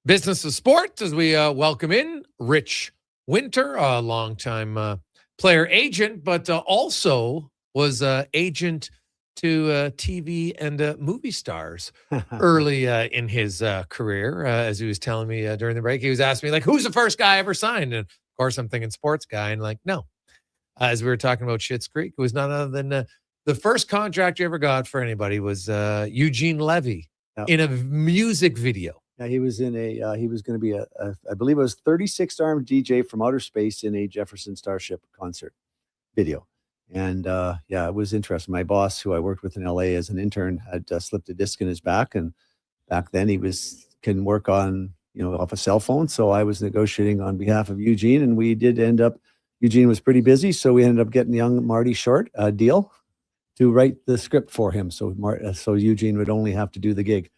Business of Sport as we welcome in Rich Winter, a longtime player agent, but also was agent to TV and movie stars early in his career. As he was telling me during the break, he was asking me, like, who's the first guy I ever signed? And of course, I'm thinking sports guy. And like, no. As we were talking about Schitt's Creek, it was none other than the first contract you ever got for anybody was Eugene Levy Yep. in a music video. Yeah, he was in he was going to be I believe it was 36 armed DJ from outer space in a Jefferson Starship concert video. And yeah, it was interesting. My boss, who I worked with in LA as an intern, had slipped a disc in his back. And back then he can work on, off a cell phone. So I was negotiating on behalf of Eugene, and we did end up, Eugene was pretty busy. So we ended up getting young Marty Short a deal to write the script for him. So Eugene would only have to do the gig.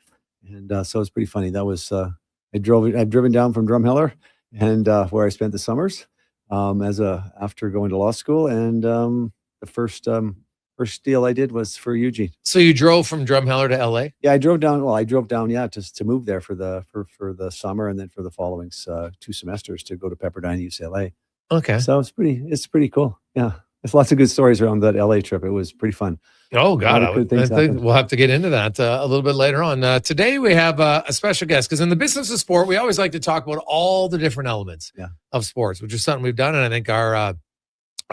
And so it's pretty funny. That was I've driven down from Drumheller, and where I spent the summers after going to law school. And the first deal I did was for Eugene. So you drove from Drumheller to LA? Yeah, I drove down. Well, I drove down, to move there for the summer, and then for the following 2 semesters to go to Pepperdine, UCLA. Okay. So it's pretty cool. Yeah. There's lots of good stories around that LA trip. It was pretty fun. Oh, God. I think we'll have to get into that a little bit later on. Today, we have a special guest because in the business of sport, we always like to talk about all the different elements of sports, which is something we've done. And I think our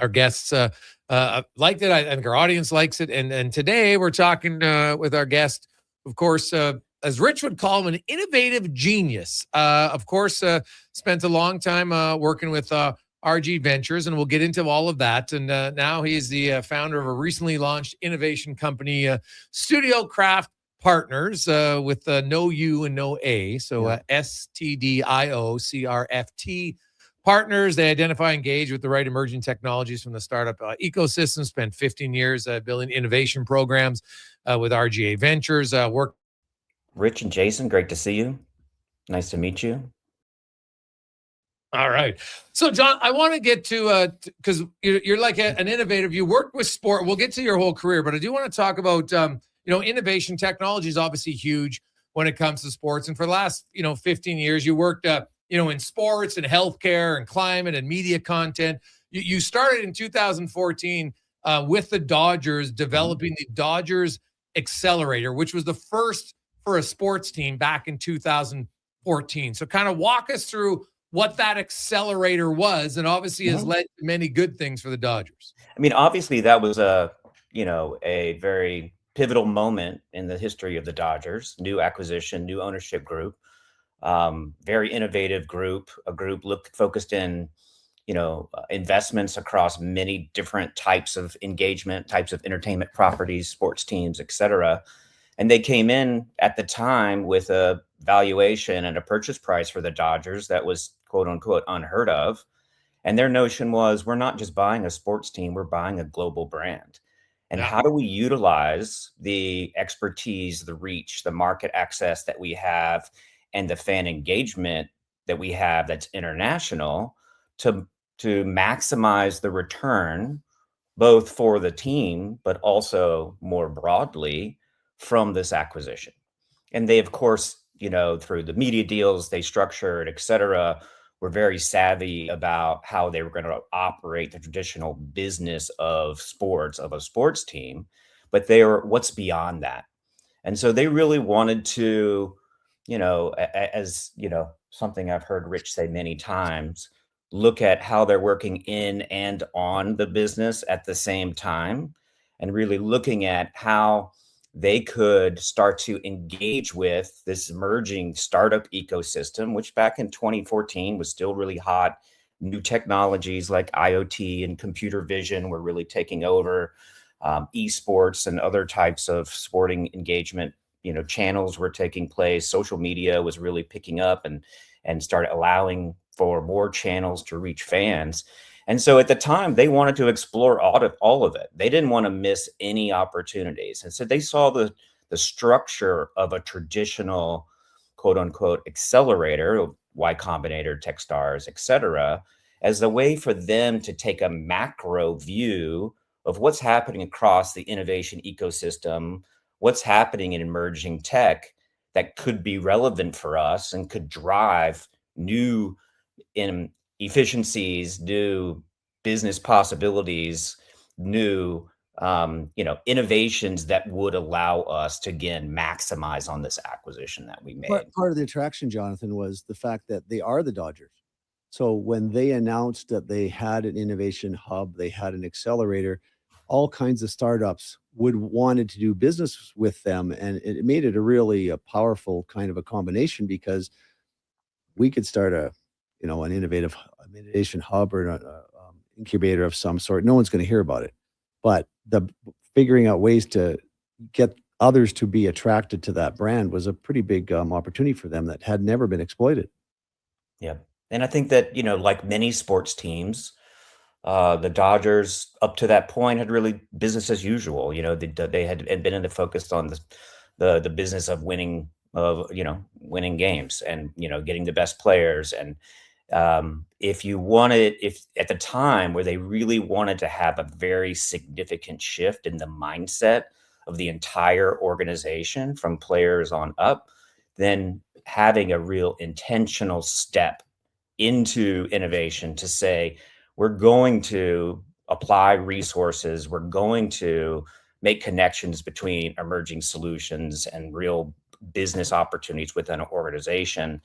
guests liked it. I think our audience likes it. And today, we're talking with our guest, of course, as Rich would call him, an innovative genius. Of course, spent a long time working with RG Ventures, and we'll get into all of that. And now he's the founder of a recently launched innovation company, Studio Craft Partners, with no U and no A. So STDIOCRFT Partners. They identify, engage with the right emerging technologies from the startup ecosystem. Spent 15 years building innovation programs with RGA Ventures. Rich and Jason, great to see you. Nice to meet you. All right. So, John, I want to get to, because you're like an innovative. You work with sport. We'll get to your whole career, but I do want to talk about, innovation. Technology is obviously huge when it comes to sports. And for the last, 15 years, you worked, in sports and healthcare and climate and media content. You started in 2014 with the Dodgers, developing the Dodgers Accelerator, which was the first for a sports team back in 2014. So kind of walk us through what that accelerator was, and obviously has led to many good things for the Dodgers. I mean, obviously that was a very pivotal moment in the history of the Dodgers. New acquisition, new ownership group, very innovative group, a group focused in, investments across many different types of engagement, types of entertainment properties, sports teams, et cetera. And they came in at the time with a valuation and a purchase price for the Dodgers that was quote unquote unheard of. And their notion was, we're not just buying a sports team, we're buying a global brand. And how do we utilize the expertise, the reach, the market access that we have, and the fan engagement that we have that's international to maximize the return, both for the team, but also more broadly from this acquisition. And they, of course, through the media deals they structured, et cetera, were very savvy about how they were going to operate the traditional business of sports, of a sports team, but what's beyond that. And so they really wanted to, as something I've heard Rich say many times, look at how they're working in and on the business at the same time, and really looking at how they could start to engage with this emerging startup ecosystem, which back in 2014 was still really hot. New technologies like IoT and computer vision were really taking over. Esports and other types of sporting engagement, channels were taking place. Social media was really picking up and started allowing for more channels to reach fans. And so at the time, they wanted to explore all of it. They didn't want to miss any opportunities. And so they saw the structure of a traditional, quote unquote, accelerator, Y Combinator, Techstars, et cetera, as a way for them to take a macro view of what's happening across the innovation ecosystem, what's happening in emerging tech, that could be relevant for us and could drive new in efficiencies, new business possibilities, new innovations that would allow us to again maximize on this acquisition that we made. Part of the attraction, Jonathan, was the fact that they are the Dodgers. So when they announced that they had an innovation hub, they had an accelerator, all kinds of startups wanted to do business with them, and it made it a really a powerful kind of a combination because we could start an innovation hub or an incubator of some sort. No one's going to hear about it, but the figuring out ways to get others to be attracted to that brand was a pretty big opportunity for them that had never been exploited. Yeah. And I think that, like many sports teams, the Dodgers up to that point had really business as usual. They had been in the focused on the business of winning games and, getting the best players. And if at the time where they really wanted to have a very significant shift in the mindset of the entire organization from players on up, then having a real intentional step into innovation to say, we're going to apply resources, we're going to make connections between emerging solutions and real business opportunities within an organization,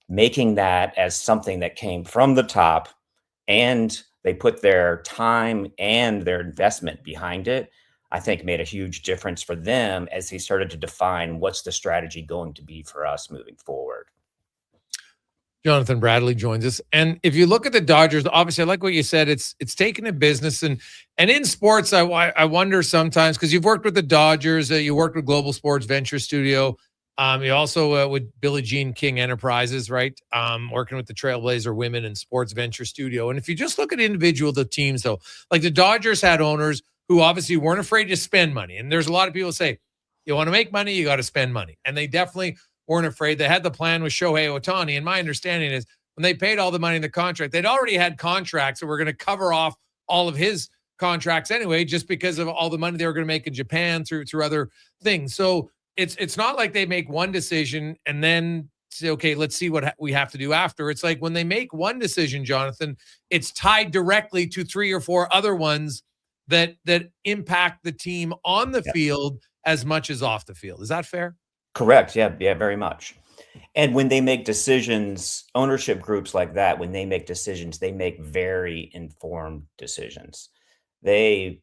making that as something that came from the top and they put their time and their investment behind it, I think made a huge difference for them as they started to define what's the strategy going to be for us moving forward. Jonathan Bradley joins us. And if you look at the Dodgers, obviously, I like what you said. It's taken a business. And in sports, I wonder sometimes, because you've worked with the Dodgers, you worked with Global Sports Venture Studio. You also with Billie Jean King Enterprises, right? Working with the Trailblazer Women and Sports Venture Studio. And if you just look at the teams, though, like the Dodgers had owners who obviously weren't afraid to spend money. And there's a lot of people say, you want to make money, you got to spend money. And they definitely weren't afraid. They had the plan with Shohei Ohtani. And my understanding is when they paid all the money in the contract, they'd already had contracts that were going to cover off all of his contracts anyway, just because of all the money they were going to make in Japan through other things. So it's not like they make one decision and then say, okay, let's see what we have to do after. It's like when they make one decision, Jonathan, it's tied directly to 3 or 4 other ones that impact the team on the field as much as off the field. Is that fair? Correct. Yeah, very much. And when they make decisions, ownership groups like that, when they make decisions, they make very informed decisions. They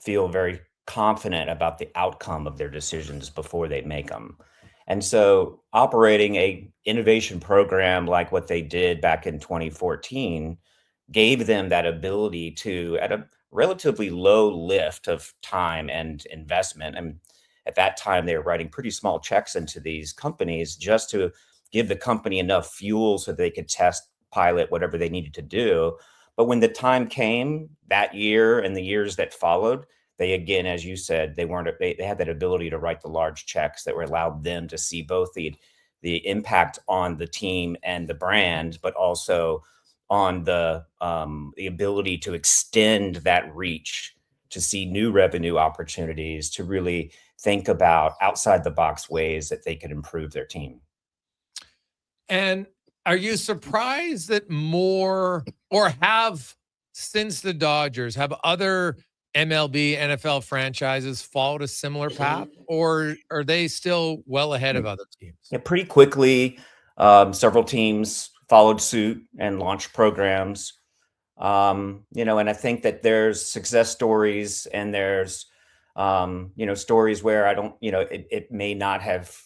feel very confident about the outcome of their decisions before they make them. And so operating a innovation program like what they did back in 2014 gave them that ability to, at a relatively low lift of time and investment, and at that time, they were writing pretty small checks into these companies just to give the company enough fuel so they could test, pilot, whatever they needed to do. But when the time came that year and the years that followed, they, again, as you said, they had that ability to write the large checks that were allowed them to see both the impact on the team and the brand, but also on the ability to extend that reach, to see new revenue opportunities, to really think about outside the box ways that they could improve their team. And are you surprised that more, or have, since the Dodgers, have other MLB, NFL franchises followed a similar path, or are they still well ahead of other teams? Yeah, pretty quickly, several teams followed suit and launched programs. And I think that there's success stories and there's stories where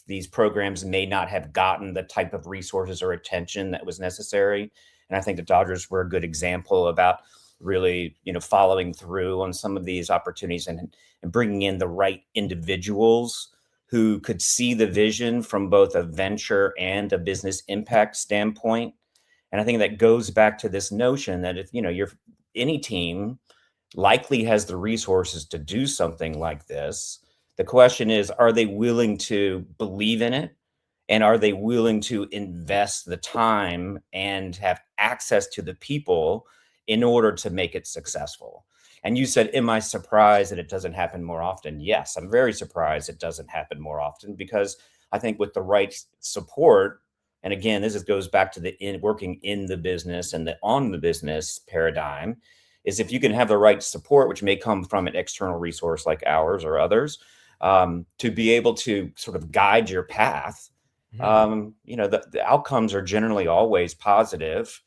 these programs may not have gotten the type of resources or attention that was necessary. And I think the Dodgers were a good example about really, following through on some of these opportunities and bringing in the right individuals who could see the vision from both a venture and a business impact standpoint. And I think that goes back to this notion that if, any team likely has the resources to do something like this. The question is, are they willing to believe in it? And are they willing to invest the time and have access to the people in order to make it successful? And you said, am I surprised that it doesn't happen more often? Yes, I'm very surprised it doesn't happen more often, because I think with the right support, and again, goes back to the working in the business and the on the business paradigm, is if you can have the right support, which may come from an external resource like ours or others, to be able to sort of guide your path, the outcomes are generally always positive.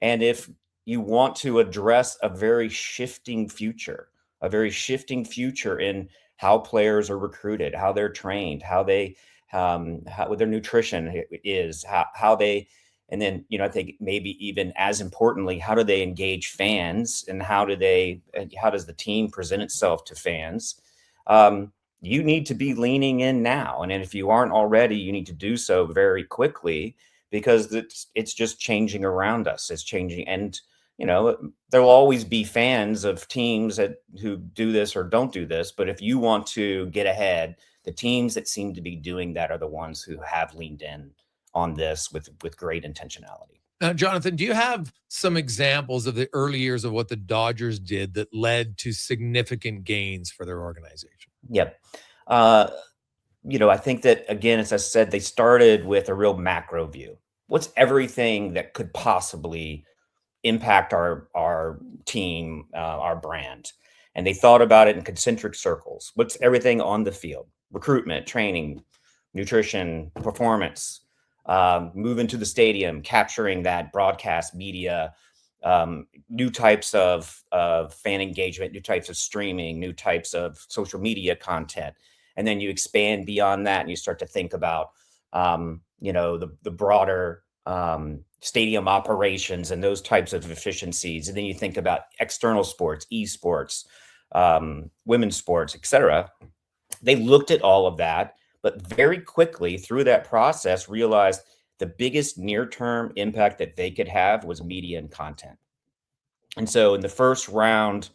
And if you want to address a very shifting future in how players are recruited, how they're trained, how what their nutrition is, how they, and then, I think maybe even as importantly, how do they engage fans, and how does the team present itself to fans? You need to be leaning in now. And if you aren't already, you need to do so very quickly, because it's just changing around us. It's changing. And, there will always be fans of teams who do this or don't do this. But if you want to get ahead, the teams that seem to be doing that are the ones who have leaned in on this with great intentionality. Now, Jonathan, do you have some examples of the early years of what the Dodgers did that led to significant gains for their organization? Yep. I think that, again, as I said, they started with a real macro view. What's everything that could possibly impact our team, our brand? And they thought about it in concentric circles. What's everything on the field? Recruitment, training, nutrition, performance, moving to the stadium, capturing that broadcast media, new types of fan engagement, new types of streaming, new types of social media content. And then you expand beyond that, and you start to think about, the broader stadium operations and those types of efficiencies. And then you think about external sports, esports, women's sports, etc. They looked at all of that, but very quickly through that process realized the biggest near-term impact that they could have was media and content. And so in the first round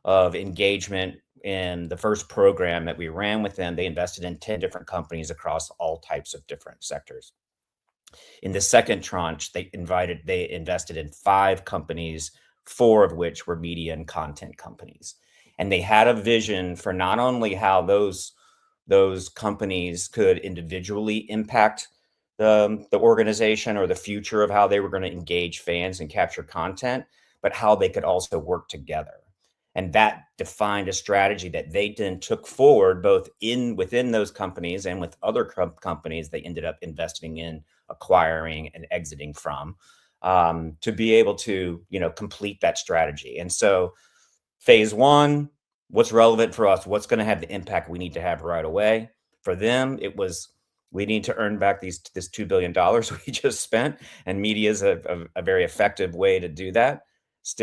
of engagement, in the first program that we ran with them, they invested in 10 different companies across all types of different sectors. In the second tranche, they invested in 5 companies, 4 of which were media and content companies. And they had a vision for not only how those companies could individually impact the organization or the future of how they were going to engage fans and capture content, but how they could also work together. And that defined a strategy that they then took forward, both within those companies and with other companies they ended up investing in, acquiring, and exiting from, to be able to, complete that strategy. And so phase 1, what's relevant for us? What's going to have the impact we need to have right away? For them, it was, we need to earn back this $2 billion we just spent, and media is a very effective way to do that.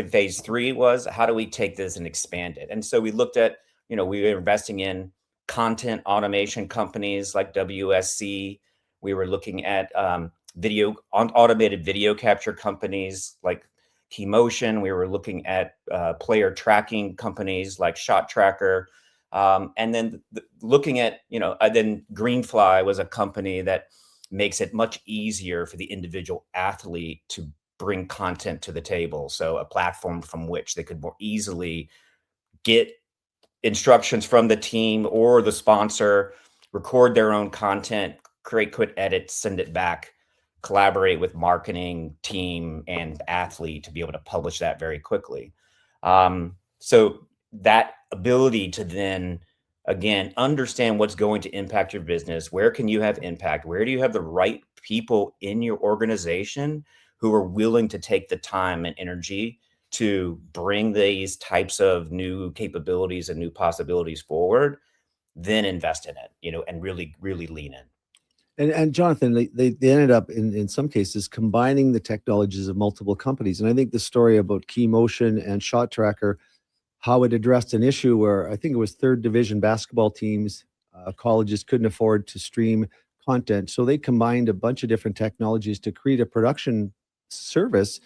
Phase 3 was, how do we take this and expand it? And so we looked at, we were investing in content automation companies like WSC. We were looking at automated video capture companies like KeyMotion. We were looking at player tracking companies like Shot Tracker. And then looking at, then Greenfly was a company that makes it much easier for the individual athlete to bring content to the table. So a platform from which they could more easily get instructions from the team or the sponsor, record their own content, create quick edits, send it back, collaborate with marketing team and athlete to be able to publish that very quickly. So that ability to then, again, understand what's going to impact your business, where can you have impact, where do you have the right people in your organization who are willing to take the time and energy to bring these types of new capabilities and new possibilities forward, then invest in it, and really, really lean in. And Jonathan, they ended up in some cases combining the technologies of multiple companies. And I think the story about KeyMotion and Shot Tracker, how it addressed an issue where I think it was 3rd division basketball teams, colleges couldn't afford to stream content. So they combined a bunch of different technologies to create a production service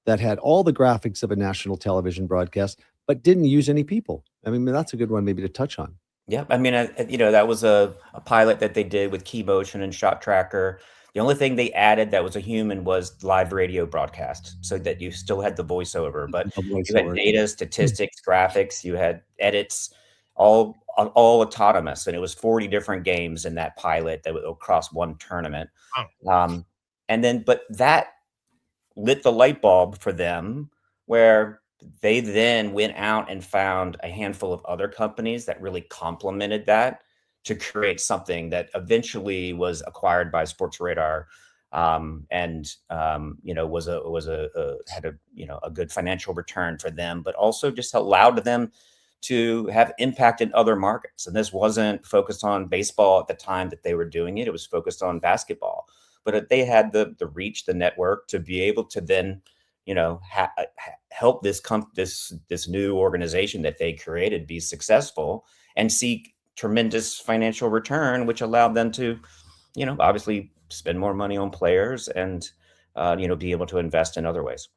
that had all the graphics of a national television broadcast, but didn't use any people. I mean, that's a good one maybe to touch on. Yeah, I mean, that was a pilot that they did with KeyMotion and Shot Tracker. The only thing they added that was a human was live radio broadcast, so that you still had the voiceover, but you had data, statistics, graphics, you had edits, all all autonomous, and it was 40 different games in that pilot that would across one tournament. But that lit the light bulb for them, where they then went out and found a handful of other companies that really complemented that to create something that eventually was acquired by Sports Radar, was had a good financial return for them, but also just allowed them to have impact in other markets. And this wasn't focused on baseball at the time that they were doing it; it was focused on basketball. But they had the reach, the network to be able to then, help this new organization that they created be successful and seek tremendous financial return, which allowed them to, obviously spend more money on players and, be able to invest in other ways.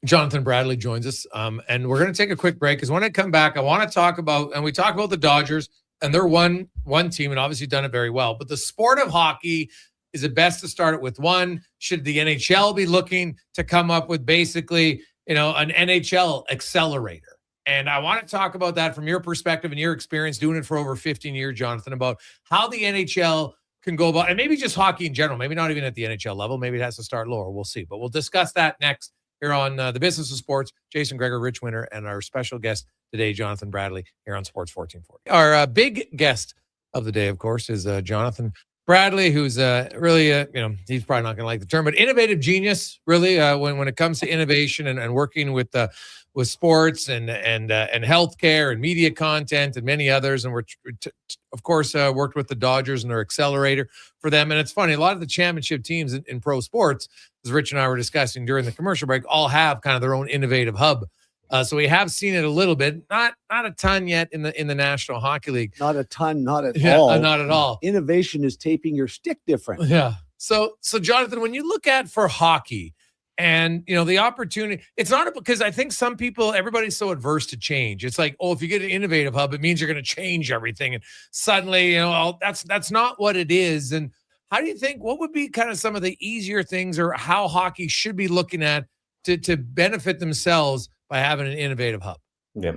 Jonathan Bradley joins us, and we're going to take a quick break because when I come back, I want to talk about, and we talk about the Dodgers, and they're one team and obviously done it very well. But the sport of hockey, is it best to start it with one? Should the NHL be looking to come up with basically, an NHL accelerator? And I want to talk about that from your perspective and your experience doing it for over 15 years, Jonathan, about how the NHL can go about, and maybe just hockey in general, maybe not even at the NHL level. Maybe it has to start lower. We'll see. But we'll discuss that next here on The Business of Sports. Jason Gregor, Rich Winter, and our special guest today, Jonathan Bradley, here on Sports 1440. Our big guest of the day, of course, is Jonathan Bradley, who's really, he's probably not going to like the term, but innovative genius, really, when it comes to innovation and working with sports and healthcare and media content and many others. And we're, of course, worked with the Dodgers and their accelerator for them. And it's funny, a lot of the championship teams in pro sports, as Rich and I were discussing during the commercial break, all have kind of their own innovative hub. So we have seen it a little bit, not a ton yet in the National Hockey League. Not a ton, not at all. Not at all. Innovation is taping your stick different. Yeah. So Jonathan, when you look at for hockey and, the opportunity, it's not because I think some people, everybody's so adverse to change. It's like, oh, if you get an innovative hub, it means you're going to change everything. And suddenly, that's not what it is. And how do you think, what would be kind of some of the easier things or how hockey should be looking at to benefit themselves by having an innovative hub? Yeah.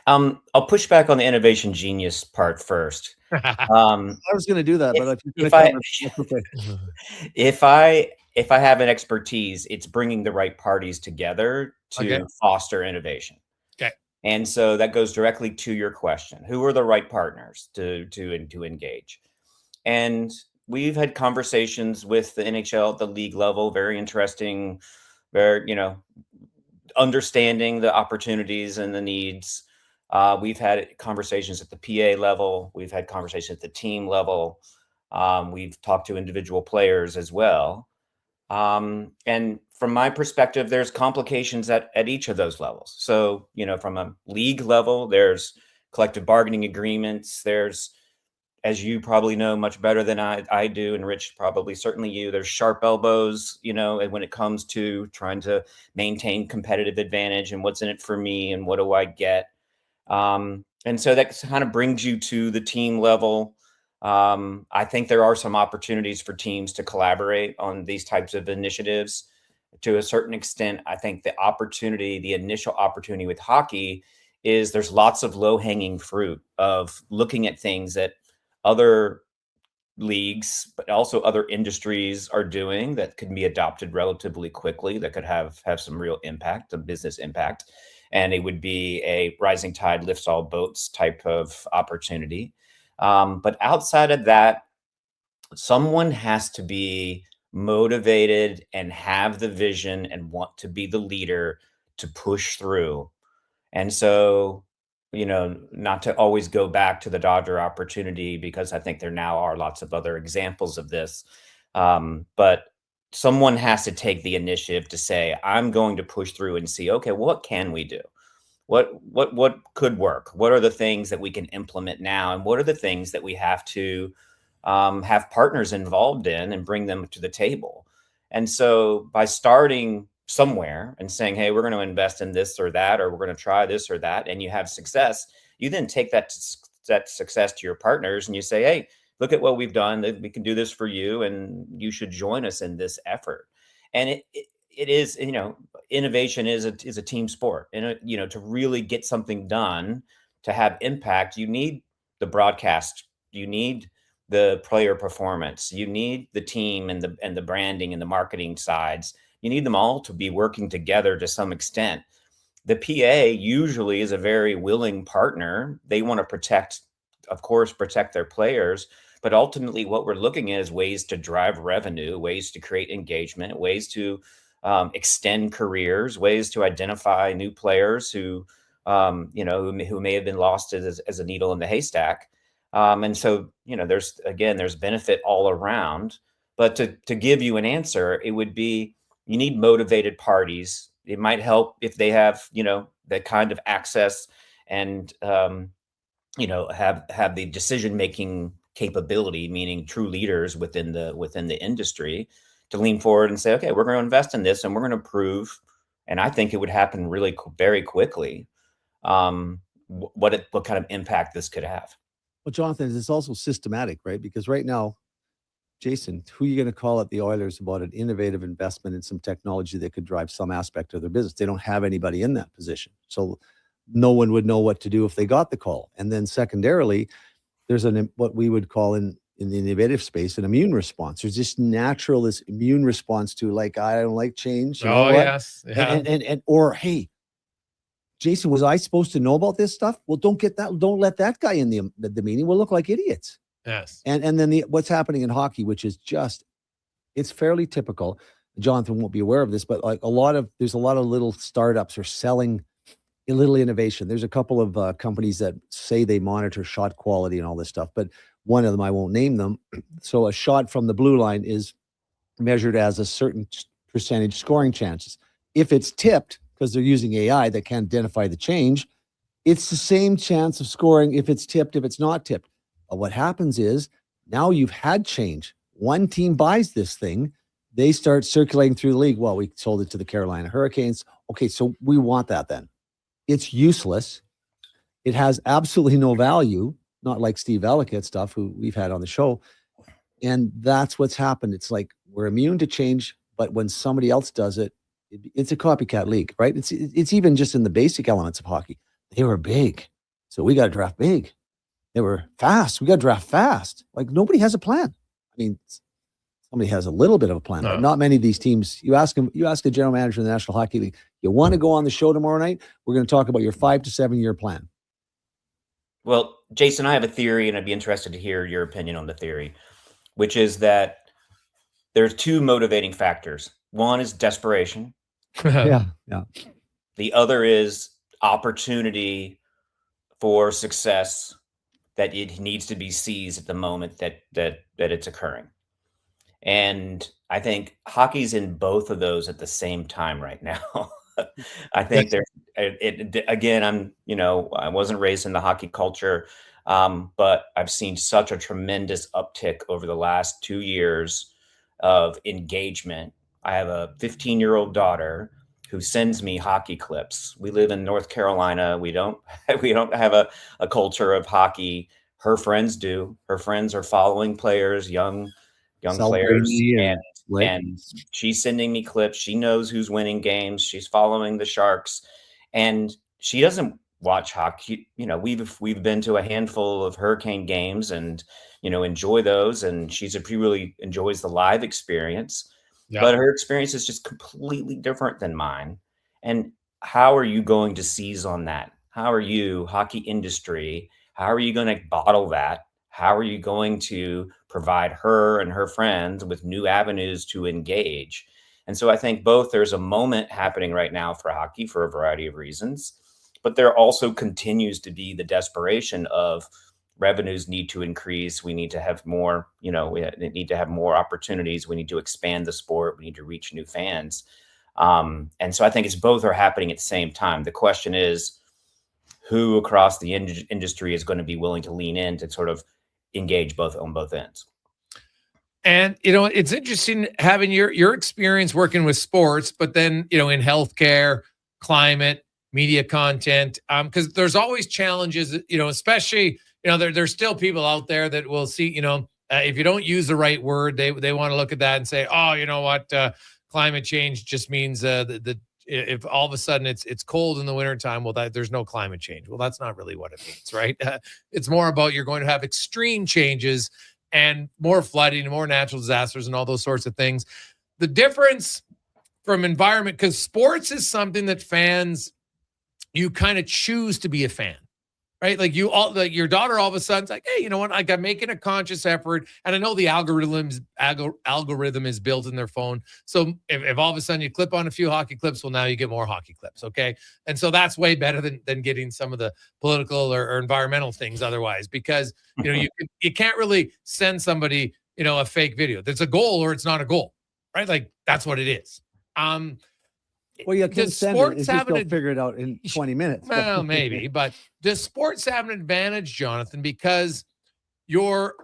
I'll push back on the innovation genius part first. I was going to do that, but if I have an expertise, it's bringing the right parties together to foster innovation. Okay. And so that goes directly to your question. Who are the right partners to engage? And we've had conversations with the NHL at the league level, very interesting, very, understanding the opportunities and the needs. We've had conversations at the PA level. We've had conversations at the team level. We've talked to individual players as well. And from my perspective, there's complications at each of those levels. So, from a league level, there's collective bargaining agreements. There's, as you probably know much better than I do, and Rich probably, certainly you, there's sharp elbows, when it comes to trying to maintain competitive advantage and what's in it for me and what do I get. And so that kind of brings you to the team level. I think there are some opportunities for teams to collaborate on these types of initiatives. To a certain extent, I think the initial opportunity with hockey is there's lots of low-hanging fruit of looking at things that other leagues, but also other industries are doing that could be adopted relatively quickly, that could have some real impact, a business impact. And it would be a rising tide lifts all boats type of opportunity. But outside of that, someone has to be motivated and have the vision and want to be the leader to push through. And so, not to always go back to the Dodger opportunity, because I think there now are lots of other examples of this. But someone has to take the initiative to say, I'm going to push through and see, okay, what can we do? What could work? What are the things that we can implement now? And what are the things that we have to have partners involved in and bring them to the table? And so by starting somewhere and saying, hey, we're going to invest in this or that, or we're going to try this or that, and you have success, you then take that success to your partners and you say, hey, look at what we've done. We can do this for you, and you should join us in this effort. And it is, innovation is a team sport. And, to really get something done, to have impact, you need the broadcast, you need the player performance, you need the team and the branding and the marketing sides. You need them all to be working together to some extent. The PA usually is a very willing partner. They want to protect, of course, protect their players. But ultimately, what we're looking at is ways to drive revenue, ways to create engagement, ways to extend careers, ways to identify new players who, who may have been lost as a needle in the haystack. And so, there's benefit all around. But to give you an answer, it would be, you need motivated parties. It might help if they have, that kind of access and, have the decision-making capability, meaning true leaders within the industry, to lean forward and say, okay, we're going to invest in this and we're going to prove. And I think it would happen really very quickly. What kind of impact this could have. Well, Jonathan, it's also systematic, right? Because right now, Jason, who are you going to call at the Oilers about an innovative investment in some technology that could drive some aspect of their business? They don't have anybody in that position. So no one would know what to do if they got the call. And then secondarily, there's what we would call in the innovative space, an immune response. There's this this immune response to, like, I don't like change. You know what? Yes. Yeah. Or, hey, Jason, was I supposed to know about this stuff? Well, don't let that guy in the meeting. We'll look like idiots. Yes. And then what's happening in hockey, which is it's fairly typical. Jonathan won't be aware of this, but like there's a lot of little startups are selling a little innovation. There's a couple of companies that say they monitor shot quality and all this stuff, but one of them, I won't name them. So a shot from the blue line is measured as a certain percentage scoring chances. If it's tipped, because they're using AI that can identify the change, it's the same chance of scoring if it's tipped, if it's not tipped. But what happens is, now you've had change. One team buys this thing. They start circulating through the league. Well, we sold it to the Carolina Hurricanes. Okay, so we want that then. It's useless. It has absolutely no value, not like Steve Elliott stuff, who we've had on the show. And that's what's happened. It's like we're immune to change, but when somebody else does it, it's a copycat league, right? It's even just in the basic elements of hockey. They were big, so we got to draft big. They were fast. We got to draft fast. Like, nobody has a plan. I mean, somebody has a little bit of a plan, but not many of these teams. You ask a general manager in the National Hockey League, you want to go on the show tomorrow night? We're going to talk about your 5 to 7 year plan. Well, Jason, I have a theory, and I'd be interested to hear your opinion on the theory, which is that there's two motivating factors. One is desperation. Yeah. The other is opportunity for success, that it needs to be seized at the moment that it's occurring. And I think hockey's in both of those at the same time right now. I think again, I wasn't raised in the hockey culture, but I've seen such a tremendous uptick over the last 2 years of engagement. I have a 15-year-old daughter who sends me hockey clips. We live in North Carolina. We don't have a culture of hockey. Her friends do. Her friends are following players, young players, and she's sending me clips. She knows who's winning games. She's following the Sharks, and she doesn't watch hockey. We've been to a handful of Hurricane games and enjoy those, and she really enjoys the live experience. Yeah. But her experience is just completely different than mine. And how are you going to seize on that? How are you, hockey industry, how are you going to bottle that? How are you going to provide her and her friends with new avenues to engage? And so I think there's a moment happening right now for hockey for a variety of reasons, but there also continues to be the desperation of revenues need to increase. We need to have more, we need to have more opportunities. We need to expand the sport. We need to reach new fans. And so I think it's both are happening at the same time. The question is, who across the industry is going to be willing to lean in to sort of engage on both ends? And, it's interesting having your experience working with sports, but then, in healthcare, climate, media content, because there's always challenges, especially, there's still people out there that will see, if you don't use the right word, they want to look at that and say, oh, you know what, climate change just means the if all of a sudden it's cold in the wintertime, well, there's no climate change. Well, that's not really what it means, right? It's more about you're going to have extreme changes and more flooding and more natural disasters and all those sorts of things. The difference from environment, because sports is something that fans, you kind of choose to be a fan, right? Like your daughter all of a sudden's like, hey, you know what? Like, I'm making a conscious effort, and I know the algorithm is built in their phone. So if all of a sudden you clip on a few hockey clips, well, now you get more hockey clips, okay? And so that's way better than getting some of the political or environmental things otherwise, because you can't really send somebody a fake video. There's a goal or it's not a goal, right? Like, that's what it is. Well, you can send it. It's just don't figure it out in 20 minutes. Well, maybe, but does sports have an advantage, Jonathan? Because you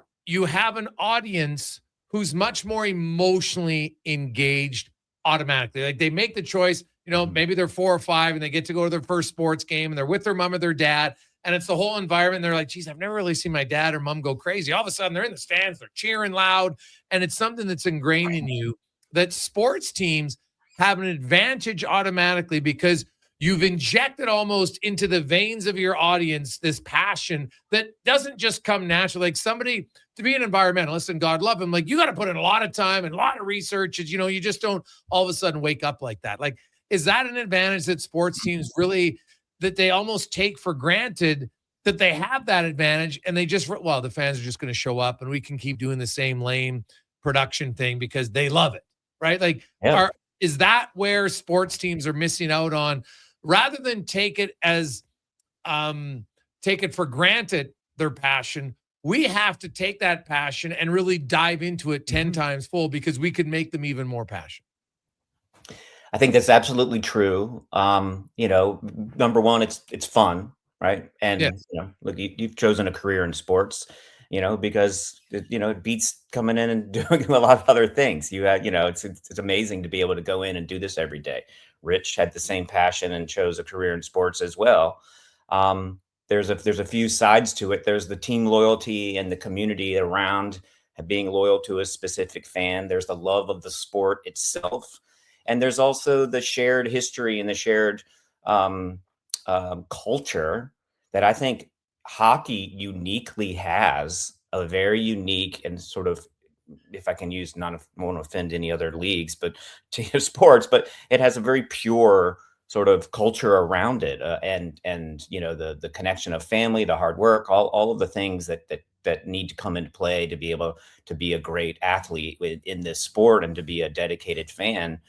have an audience who's much more emotionally engaged automatically. Like, they make the choice, maybe they're 4 or 5 and they get to go to their first sports game and they're with their mom or their dad. And it's the whole environment. They're like, geez, I've never really seen my dad or mom go crazy. All of a sudden they're in the stands, they're cheering loud. And it's something that's ingrained in you that sports teams have an advantage automatically, because you've injected almost into the veins of your audience this passion that doesn't just come naturally. Like, somebody, to be an environmentalist, and God love him, like, you got to put in a lot of time and a lot of research. You just don't all of a sudden wake up like that. Like, is that an advantage that sports teams really, that they almost take for granted, that they have that advantage, and they just, well, the fans are just going to show up and we can keep doing the same lame production thing because they love it, right? Like, is that where sports teams are missing out on, rather than take it for granted, their passion? We have to take that passion and really dive into it 10 times full, because we could make them even more passionate. I think that's absolutely true. Number one, it's fun, right? And look, you've chosen a career in sports, because it beats coming in and doing a lot of other things. It's amazing to be able to go in and do this every day. Rich had the same passion and chose a career in sports as well. There's a few sides to it. There's the team loyalty and the community around being loyal to a specific fan. There's the love of the sport itself. And there's also the shared history and the shared culture that I think hockey uniquely has, a very unique and sort of, if I can use, won't offend any other leagues, but to sports, but it has a very pure sort of culture around it. And the connection of family, the hard work, all of the things that need to come into play to be able to be a great athlete in this sport and to be a dedicated fan.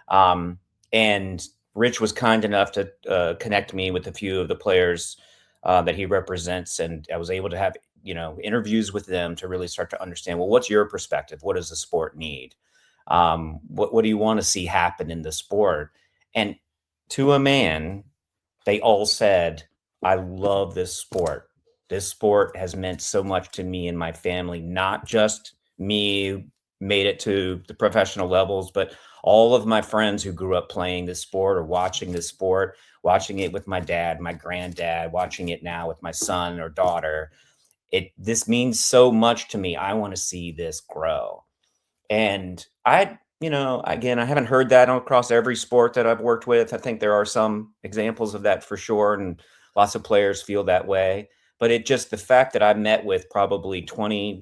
And Rich was kind enough to connect me with a few of the players that he represents. And I was able to have, interviews with them to really start to understand, well, what's your perspective? What does the sport need? What do you want to see happen in the sport? And to a man, they all said, I love this sport. This sport has meant so much to me and my family, not just me made it to the professional levels, but all of my friends who grew up playing this sport or watching this sport, watching it with my dad, my granddad, watching it now with my son or daughter. This means so much to me. I want to see this grow. And again, I haven't heard that across every sport that I've worked with. I think there are some examples of that for sure. And lots of players feel that way. But the fact that I met with probably 20,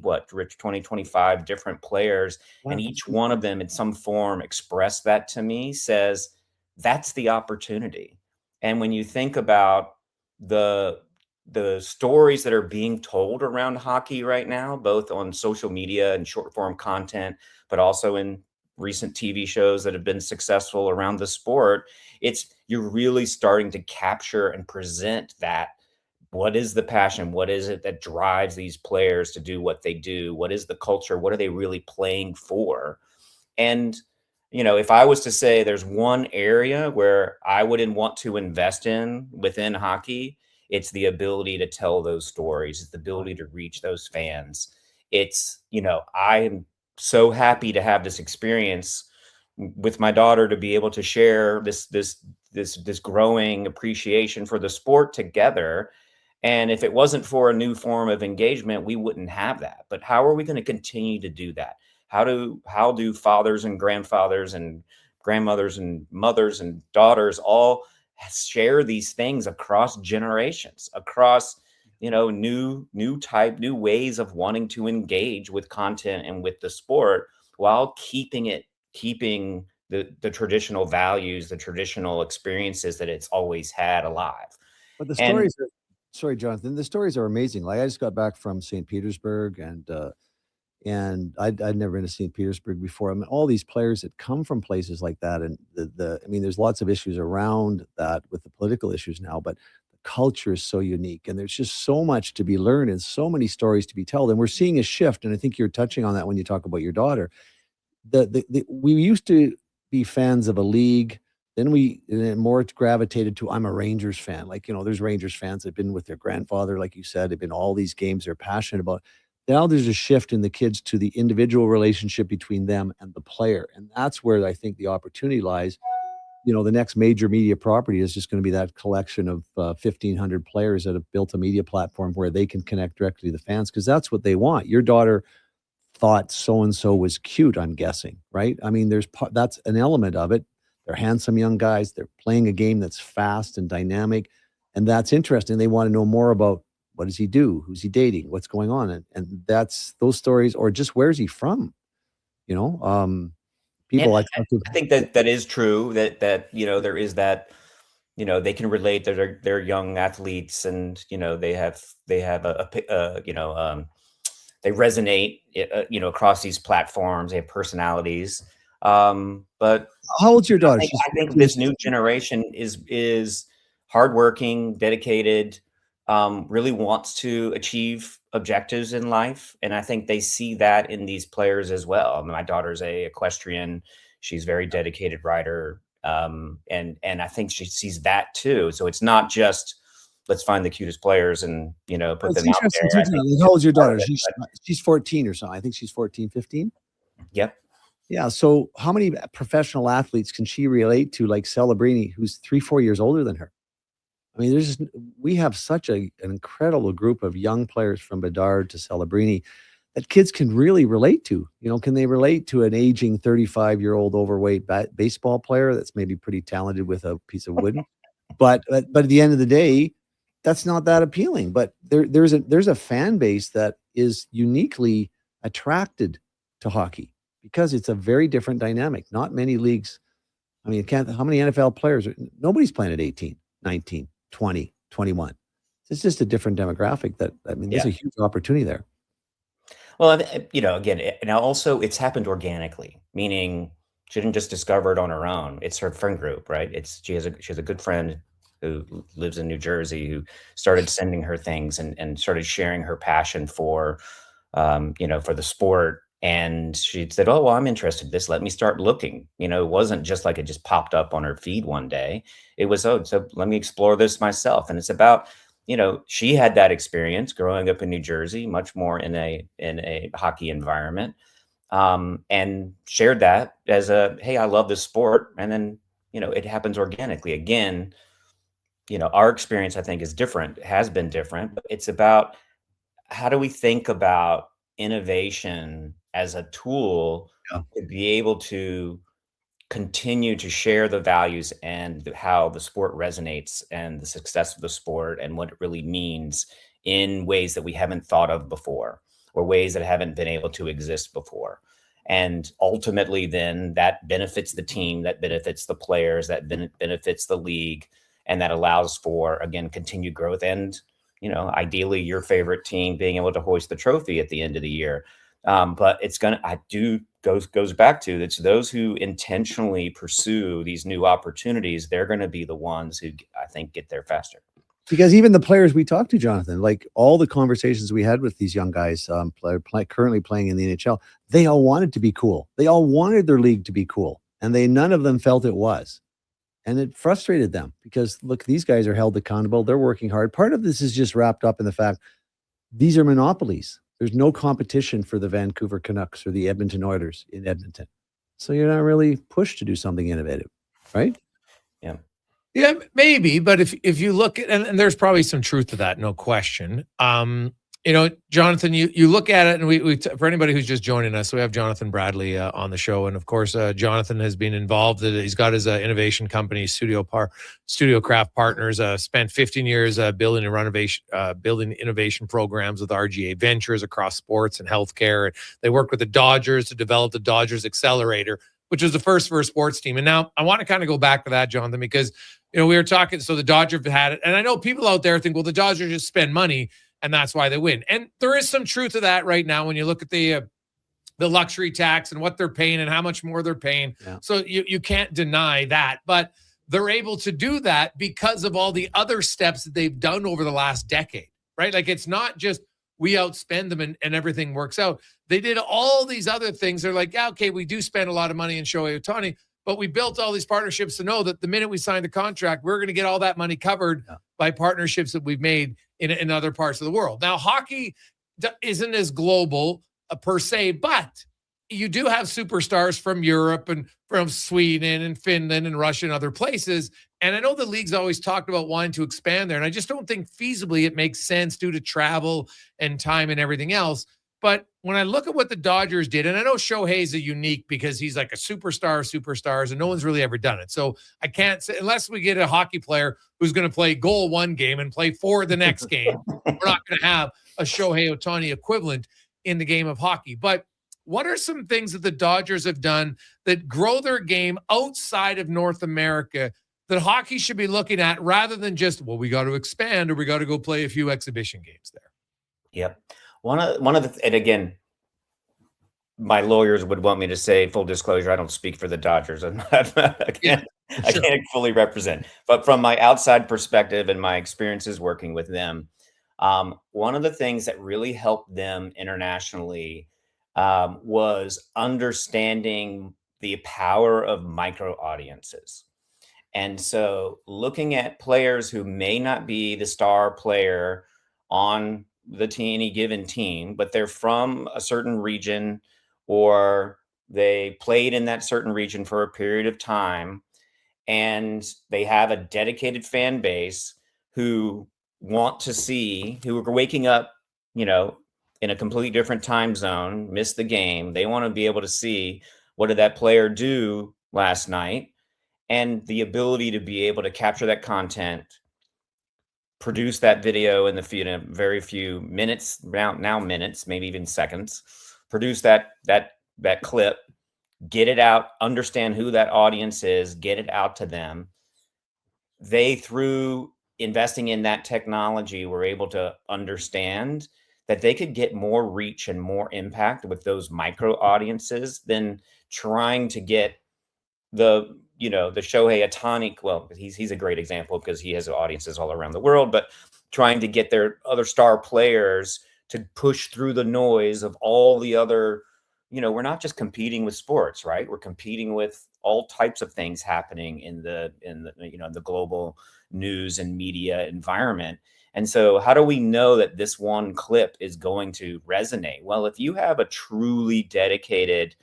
25 different players, and each one of them in some form expressed that to me, says that's the opportunity. And when you think about the stories that are being told around hockey right now, both on social media and short form content, but also in recent TV shows that have been successful around the sport, you're really starting to capture and present that. What is the passion? What is it that drives these players to do what they do? What is the culture? What are they really playing for? And, if I was to say there's one area where I wouldn't want to invest in within hockey, it's the ability to tell those stories. It's the ability to reach those fans. I am so happy to have this experience with my daughter, to be able to share this growing appreciation for the sport together. And if it wasn't for a new form of engagement, we wouldn't have that. But how are we going to continue to do that? How do fathers and grandfathers and grandmothers and mothers and daughters all share these things across generations, across, new ways of wanting to engage with content and with the sport, while keeping the traditional values, the traditional experiences that it's always had alive. But the And stories are, sorry, Jonathan, the stories are amazing. Like I just got back from St. Petersburg, and I'd never been to St. Petersburg before. I mean, all these players that come from places like that, and I mean, there's lots of issues around that with the political issues now, but the culture is so unique, and there's just so much to be learned and so many stories to be told. And we're seeing a shift, and I think you're touching on that when you talk about your daughter. We used to be fans of a league. Then we more gravitated to, I'm a Rangers fan. Like, there's Rangers fans that have been with their grandfather, like you said, have been all these games they're passionate about. Now there's a shift in the kids to the individual relationship between them and the player. And that's where I think the opportunity lies. The next major media property is just going to be that collection of 1,500 players that have built a media platform where they can connect directly to the fans, because that's what they want. Your daughter thought so-and-so was cute, I'm guessing, right? I mean, that's an element of it. They're handsome young guys. They're playing a game that's fast and dynamic, and that's interesting. They want to know more about, what does he do? Who's he dating? What's going on? And that's those stories, or just where's he from? People I like I think that is true, that there is that, they can relate that they're young athletes, and they have they resonate, across these platforms. They have personalities. But how old's your daughter? I think this new generation is hardworking, dedicated, really wants to achieve objectives in life, and I think they see that in these players as well. I mean, my daughter's a equestrian; she's a very dedicated rider, and I think she sees that too. So it's not just, let's find the cutest players and put them out there. How old's your daughter? She's 14 or something. I think she's 14, 15. Yep. Yeah. So how many professional athletes can she relate to, like Celebrini, who's 3-4 years older than her? I mean, we have such an incredible group of young players, from Bedard to Celebrini, that kids can really relate to. Can they relate to an aging 35-year-old overweight baseball player that's maybe pretty talented with a piece of wood? But at the end of the day, that's not that appealing. But there's a fan base that is uniquely attracted to hockey, because it's a very different dynamic. Not many leagues. I mean, how many NFL players nobody's playing at 18, 19, 20, 21. It's just a different demographic there's a huge opportunity there. Well, again, now also it's happened organically, meaning she didn't just discover it on her own. It's her friend group, right? She has a good friend who lives in New Jersey, who started sending her things and started sharing her passion for the sport. And she said, "Oh, well, I'm interested in this. Let me start looking." It wasn't just like it just popped up on her feed one day. It was, "Oh, so let me explore this myself." And it's about, she had that experience growing up in New Jersey, much more in a hockey environment, and shared that as hey, I love this sport. And then, it happens organically. Again, our experience, I think, is different, has been different, but it's about, how do we think about innovation as a tool to be able to continue to share the values and how the sport resonates and the success of the sport and what it really means in ways that we haven't thought of before, or ways that haven't been able to exist before. And ultimately, then that benefits the team, that benefits the players, that benefits the league, and that allows for, again, continued growth. And ideally, your favorite team being able to hoist the trophy at the end of the year. But goes back to, it's those who intentionally pursue these new opportunities. They're going to be the ones who, I think, get there faster. Because even the players we talked to, Jonathan, like all the conversations we had with these young guys currently playing in the NHL, they all wanted to be cool. They all wanted their league to be cool, and none of them felt it was. And it frustrated them, because, look, these guys are held accountable. They're working hard. Part of this is just wrapped up in the fact these are monopolies. There's no competition for the Vancouver Canucks or the Edmonton Oilers in Edmonton. So you're not really pushed to do something innovative, right? Yeah. Yeah, maybe. But if you look at, and there's probably some truth to that, no question. Jonathan, you look at it, and we for anybody who's just joining us, we have Jonathan Bradley on the show, and of course, Jonathan has been involved. He's got his innovation company, Studio Craft Partners. Spent 15 years building innovation programs with RGA Ventures across sports and healthcare. They worked with the Dodgers to develop the Dodgers Accelerator, which was the first for a sports team. And now I want to kind of go back to that, Jonathan, because we were talking. So the Dodgers had it, and I know people out there think, well, the Dodgers just spend money, and that's why they win. And there is some truth to that right now when you look at the luxury tax and what they're paying and how much more they're paying. Yeah. So you can't deny that. But they're able to do that because of all the other steps that they've done over the last decade, right? Like, it's not just we outspend them and everything works out. They did all these other things. They're like, yeah, okay, we do spend a lot of money in Shohei Ohtani, but we built all these partnerships to know that the minute we signed the contract, we're going to get all that money covered by partnerships that we've made in other parts of the world. Now, hockey isn't as global per se, but you do have superstars from Europe and from Sweden and Finland and Russia and other places. And I know the league's always talked about wanting to expand there, and I just don't think feasibly it makes sense due to travel and time and everything else. But when I look at what the Dodgers did, and I know Shohei's a unique because he's like a superstar of superstars, and no one's really ever done it. So I can't say, unless we get a hockey player who's going to play goal one game and play 4 the next game, we're not going to have a Shohei Ohtani equivalent in the game of hockey. But what are some things that the Dodgers have done that grow their game outside of North America that hockey should be looking at, rather than just, well, we got to expand or we got to go play a few exhibition games there? Yep. One of the, and again, my lawyers would want me to say, full disclosure, I don't speak for the Dodgers. I can't fully represent. But from my outside perspective and my experiences working with them, one of the things that really helped them internationally was understanding the power of micro audiences. And so looking at players who may not be the star player on any given team, but they're from a certain region, or they played in that certain region for a period of time, and they have a dedicated fan base who want to see, who are waking up, in a completely different time zone, miss the game. They want to be able to see, what did that player do last night? And the ability to be able to capture that content, produce that video in a very few minutes, now minutes, maybe even seconds, produce that clip, get it out, understand who that audience is, get it out to them. They, through investing in that technology, were able to understand that they could get more reach and more impact with those micro audiences than trying to get the Shohei Ohtani. Well, he's a great example because he has audiences all around the world, but trying to get their other star players to push through the noise of all the other, we're not just competing with sports, right? We're competing with all types of things happening in the global news and media environment. And so how do we know that this one clip is going to resonate? Well, if you have a truly dedicated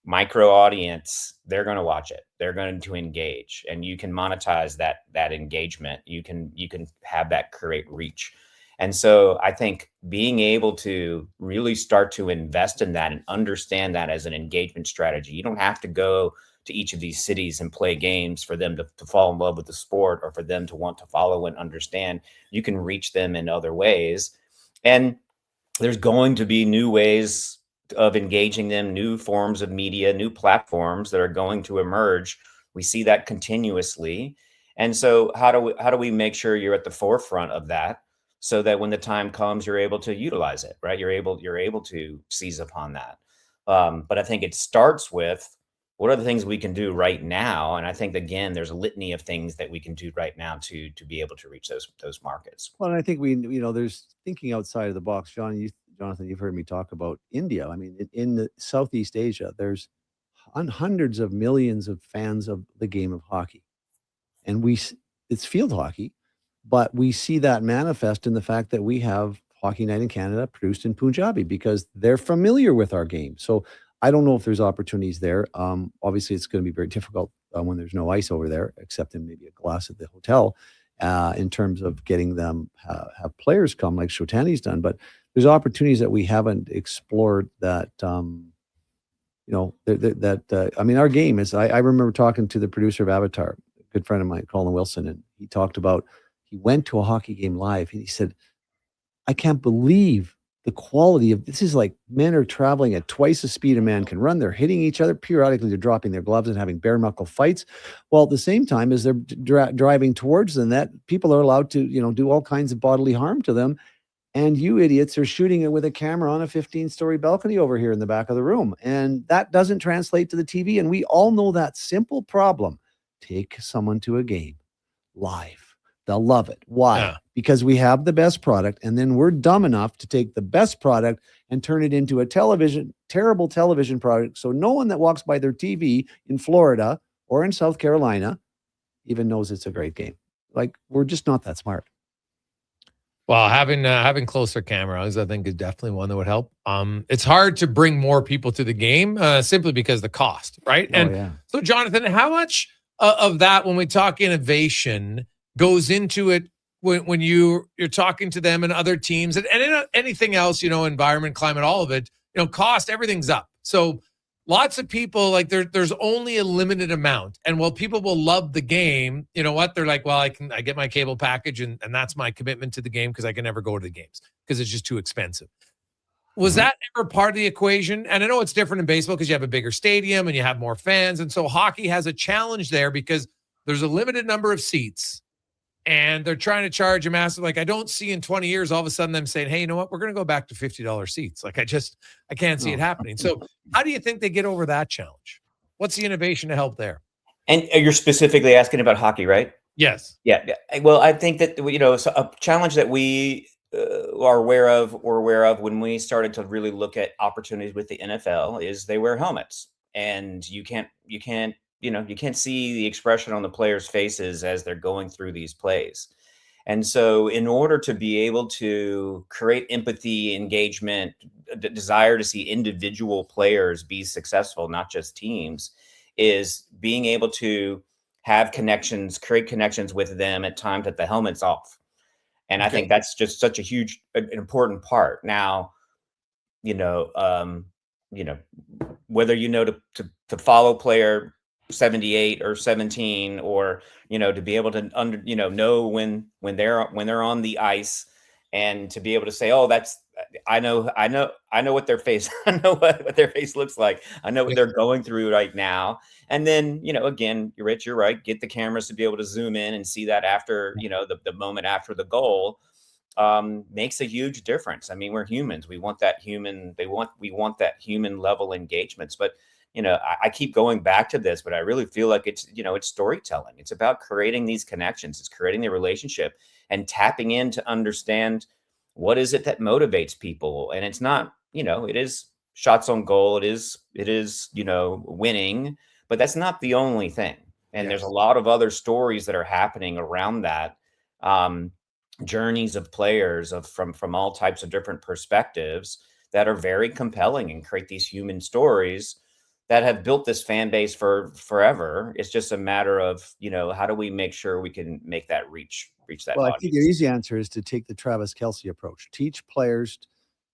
micro audience, they're going to watch it. They're going to engage, and you can monetize that engagement. You can have that create reach. And so I think being able to really start to invest in that and understand that as an engagement strategy, you don't have to go to each of these cities and play games for them to fall in love with the sport, or for them to want to follow and understand. You can reach them in other ways. And there's going to be new ways of engaging them, new forms of media, new platforms that are going to emerge. We see that continuously. And so how do we make sure you're at the forefront of that, so that when the time comes, you're able to utilize it, right? You're able to seize upon that. But I think it starts with, what are the things we can do right now? And I think, again, there's a litany of things that we can do right now to be able to reach those markets. Well, and I think there's thinking outside of the box. Jonathan, you've heard me talk about India. I mean, in the Southeast Asia, there's hundreds of millions of fans of the game of hockey, and it's field hockey, but we see that manifest in the fact that we have Hockey Night in Canada produced in Punjabi, because they're familiar with our game. So I don't know if there's opportunities there. Obviously, it's going to be very difficult when there's no ice over there, except in maybe a glass at the hotel. in terms of getting them have players come like Shotani's done. But there's opportunities that we haven't explored that, I mean, our game is, I remember talking to the producer of Avatar, a good friend of mine, Colin Wilson, and he talked about, he went to a hockey game live and he said, I can't believe the quality of this. Is like men are traveling at twice the speed a man can run. They're hitting each other. Periodically, they're dropping their gloves and having bare knuckle fights. While at the same time as they're driving towards them, that people are allowed to, do all kinds of bodily harm to them. And you idiots are shooting it with a camera on a 15-story balcony over here in the back of the room. And that doesn't translate to the TV. And we all know that simple problem. Take someone to a game live. They'll love it. Why? Yeah. Because we have the best product, and then we're dumb enough to take the best product and turn it into a terrible television product. So no one that walks by their TV in Florida or in South Carolina even knows it's a great game. Like, we're just not that smart. Well, having closer cameras, I think, is definitely one that would help. It's hard to bring more people to the game simply because the cost, right? So, Jonathan, how much of that, when we talk innovation, goes into it when you're talking to them and other teams and anything else, environment, climate, all of it, cost, everything's up. So lots of people, like, there's only a limited amount. And while people will love the game, you know what? They're like, well, I get my cable package and that's my commitment to the game because I can never go to the games because it's just too expensive. Was that ever part of the equation? And I know it's different in baseball because you have a bigger stadium and you have more fans. And so hockey has a challenge there because there's a limited number of seats. And they're trying to charge a massive, like, I don't see in 20 years, all of a sudden them saying, hey, you know what? We're going to go back to $50 seats. Like, I can't see it happening. So how do you think they get over that challenge? What's the innovation to help there? And you're specifically asking about hockey, right? Yes. Yeah. Well, I think that, so a challenge that we are aware of when we started to really look at opportunities with the NFL is they wear helmets, and you can't see the expression on the players' faces as they're going through these plays. And so in order to be able to create empathy, engagement, the desire to see individual players be successful, not just teams, is being able to have connections, create connections with them at times that the helmet's off. And I think that's just such a huge, an important part. Now, whether to follow player 78 or 17, or to be able to know when they're on the ice, and to be able to say, oh, that's, I know what their face, I know what their face looks like, I know what they're going through right now. And then again, you're right, get the cameras to be able to zoom in and see that after the moment after the goal makes a huge difference. I mean, we're humans, we want that human level engagements. But I keep going back to this, but I really feel like it's storytelling. It's about creating these connections. It's creating the relationship and tapping in to understand what is it that motivates people. And it's not, it is shots on goal. It is, winning, but that's not the only thing. And there's a lot of other stories that are happening around that, journeys of players from all types of different perspectives that are very compelling and create these human stories that have built this fan base for forever. It's just a matter of, how do we make sure we can make that reach that audience? I think the easy answer is to take the Travis Kelce approach. Teach players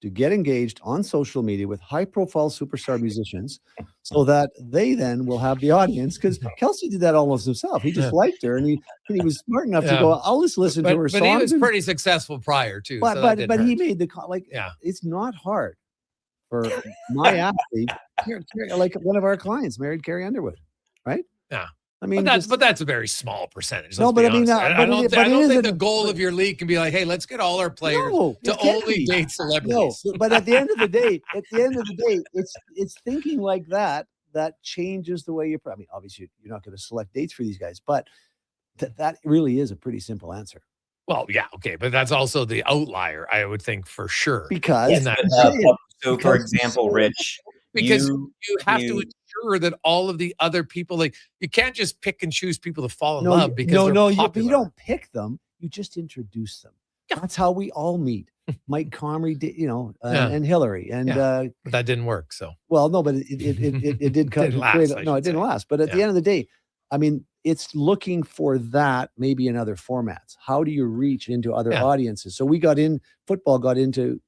to get engaged on social media with high-profile superstar musicians so that they then will have the audience. Because Kelce did that almost himself. He just liked her, and he was smart enough to go, I'll just listen to her songs. But he was pretty successful prior, too. But he made the, it's not hard for my athlete, like one of our clients married Carrie Underwood, right? Yeah. I mean, but that's a very small percentage. No, but I mean, I don't think the goal of your league can be like, hey, let's get all our players to only date celebrities. No, but at the end of the day, it's thinking like that changes the way you. I mean, obviously, you're not going to select dates for these guys, but that really is a pretty simple answer. Well, yeah, okay, but that's also the outlier, I would think, for sure. Because for example, Rich, because you have to ensure that all of the other people, like, you can't just pick and choose people to fall in love because you don't pick them. You just introduce them. Yeah. That's how we all meet. Mike Comrie did, and Hillary, and but that didn't work. So no, but it did come. It didn't last. It didn't last. But at the end of the day, I mean, it's looking for that maybe in other formats. How do you reach into other audiences? So football got into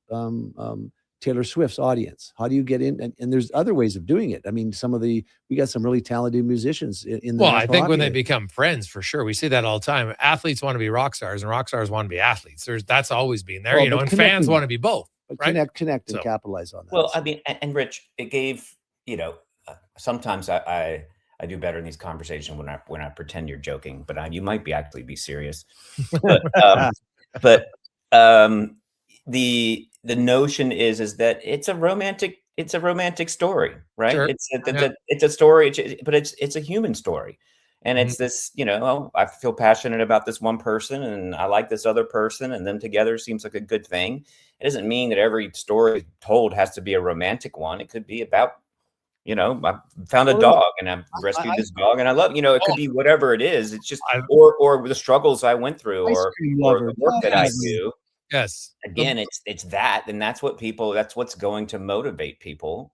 Taylor Swift's audience. How do you get in? And there's other ways of doing it. I mean, we got some really talented musicians in the. Well, I think when they become friends, for sure, we see that all the time. Athletes want to be rock stars, and rock stars want to be athletes. That's always been there, and fans want to be both. Right? Connect and capitalize on that. Well, I mean, and Rich, it gave, sometimes I do better in these conversations when I pretend you're joking, but you might actually be serious. But the notion is that it's a romantic story, right? Sure. It's a story, but it's a human story. And it's this, I feel passionate about this one person and I like this other person, and them together seems like a good thing. It doesn't mean that every story told has to be a romantic one. It could be about, I found a dog and I've rescued this dog and I love, it could be whatever it is. It's just, or the struggles I went through or the work that I do. Yes. Again, it's that, and that's what's going to motivate people.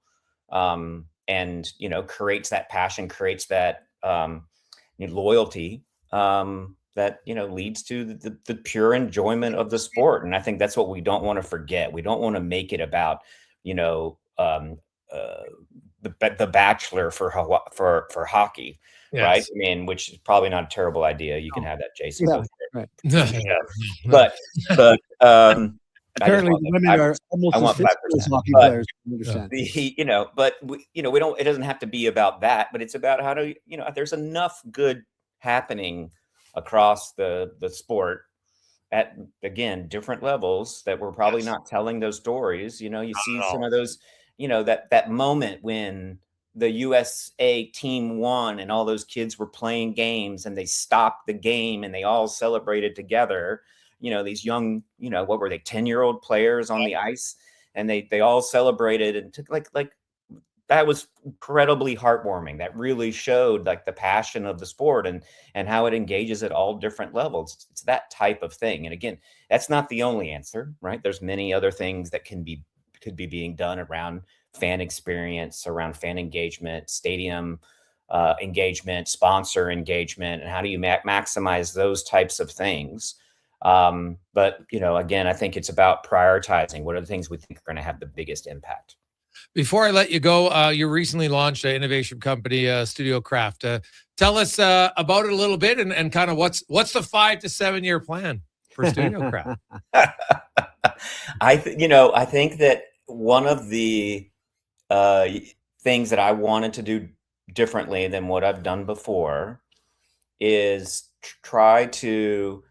And, creates that passion, creates that, loyalty, that, leads to the pure enjoyment of the sport. And I think that's what we don't want to forget. We don't want to make it about, the Bachelor for hockey, right? I mean, which is probably not a terrible idea. You can have that, Jason. Right. But apparently women are almost as fit as hockey players. But we don't. It doesn't have to be about that. But it's about how to, there's enough good happening across the sport at, again, different levels that we're probably not telling those stories. You see some of those. That moment when the USA team won and all those kids were playing games and they stopped the game and they all celebrated together. These young, what were they, 10-year-old players on the ice, and they all celebrated and took like that was incredibly heartwarming. That really showed like the passion of the sport and how it engages at all different levels. It's that type of thing. And again, that's not the only answer, right? There's many other things that could be being done around fan experience, around fan engagement, stadium engagement, sponsor engagement, and how do you maximize those types of things? But again, I think it's about prioritizing what are the things we think are going to have the biggest impact. Before I let you go, you recently launched an innovation company, Studio Craft. Tell us about it a little bit and kind of what's the 5 to 7 year plan for Studio Craft. I think that one of the things that I wanted to do differently than what I've done before is try to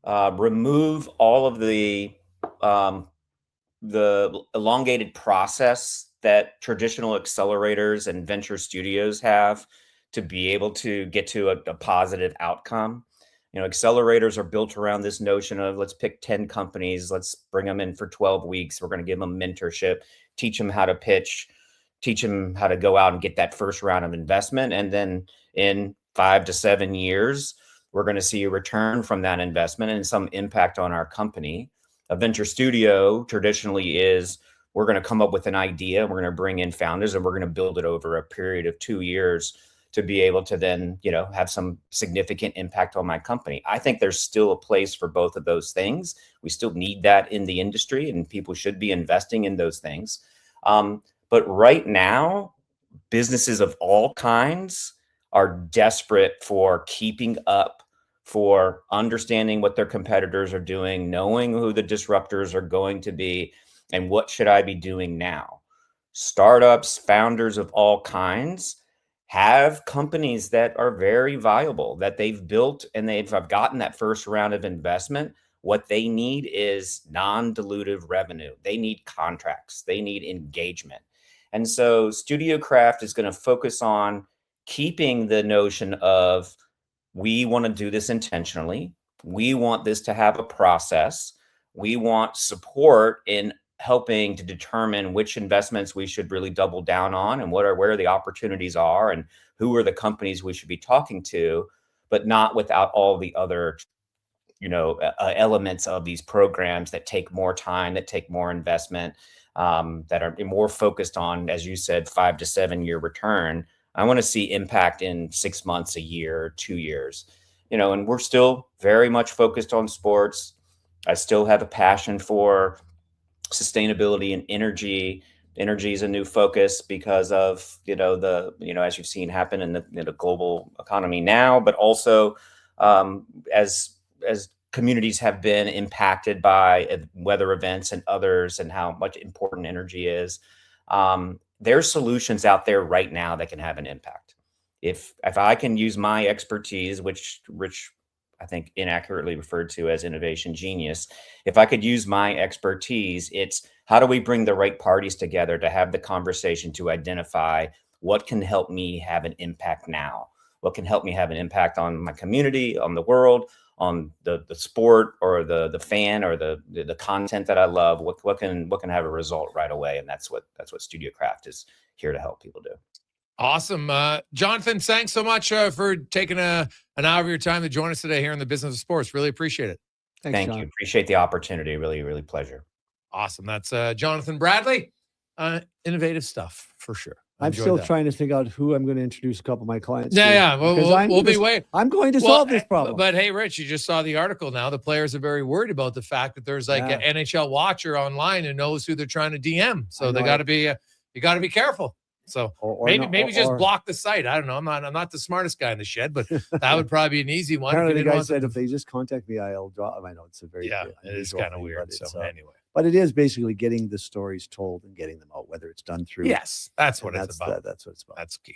remove all of the elongated process that traditional accelerators and venture studios have to be able to get to a positive outcome. Accelerators are built around this notion of let's pick 10 companies, let's bring them in for 12 weeks. We're going to give them mentorship, teach them how to pitch, teach them how to go out and get that first round of investment. And then in 5 to 7 years, we're going to see a return from that investment and some impact on our company. A venture studio traditionally is we're going to come up with an idea, we're going to bring in founders, and we're going to build it over a period of 2 years to be able to then, have some significant impact on my company. I think there's still a place for both of those things. We still need that in the industry, and people should be investing in those things. But right now, businesses of all kinds are desperate for keeping up, for understanding what their competitors are doing, knowing who the disruptors are going to be, and what should I be doing now? Startups, founders of all kinds have companies that are very viable, that they've built and they've gotten that first round of investment. What they need is non-dilutive revenue. They need contracts. They need engagement. And so Studio Craft is going to focus on keeping the notion of we want to do this intentionally. We want this to have a process. We want support in helping to determine which investments we should really double down on and where the opportunities are and who are the companies we should be talking to, but not without all the other elements of these programs that take more time, that take more investment, that are more focused on, as you said, 5 to 7 year return. I want to see impact in 6 months, a year, 2 years. And we're still very much focused on sports. I still have a passion for sustainability and energy. Energy is a new focus because of as you've seen happen in the global economy now, but also as communities have been impacted by weather events and others, and how much important energy is. There's solutions out there right now that can have an impact. If I can use my expertise, which Rich, I think, inaccurately referred to as innovation genius, if I could use my expertise, it's how do we bring the right parties together to have the conversation to identify what can help me have an impact now, what can help me have an impact on my community, on the world, on the sport, or the fan, or the content that I love. What can have a result right away? And that's what StudioCraft is here to help people do. Awesome. Jonathan, thanks so much for taking an hour of your time to join us today here in the Business of Sports. Really appreciate it. Thank you. Appreciate the opportunity. Really, really pleasure. Awesome. That's Jonathan Bradley. Innovative stuff for sure. I'm still trying to figure out who I'm going to introduce a couple of my clients to. Yeah. We'll be waiting. I'm going to solve this problem. But hey, Rich, you just saw the article now. The players are very worried about the fact that there's an NHL watcher online who knows who they're trying to DM. So they got to be, you got to be careful. So maybe just block the site. I don't know. I'm not the smartest guy in the shed, but that would probably be an easy one. Apparently, the guy said if they just contact me, I'll drop. I know it's a very it is kind of weird. So anyway, but it is basically getting the stories told and getting them out, whether it's done through. Yes, that's what it's about. That's what it's about. That's key.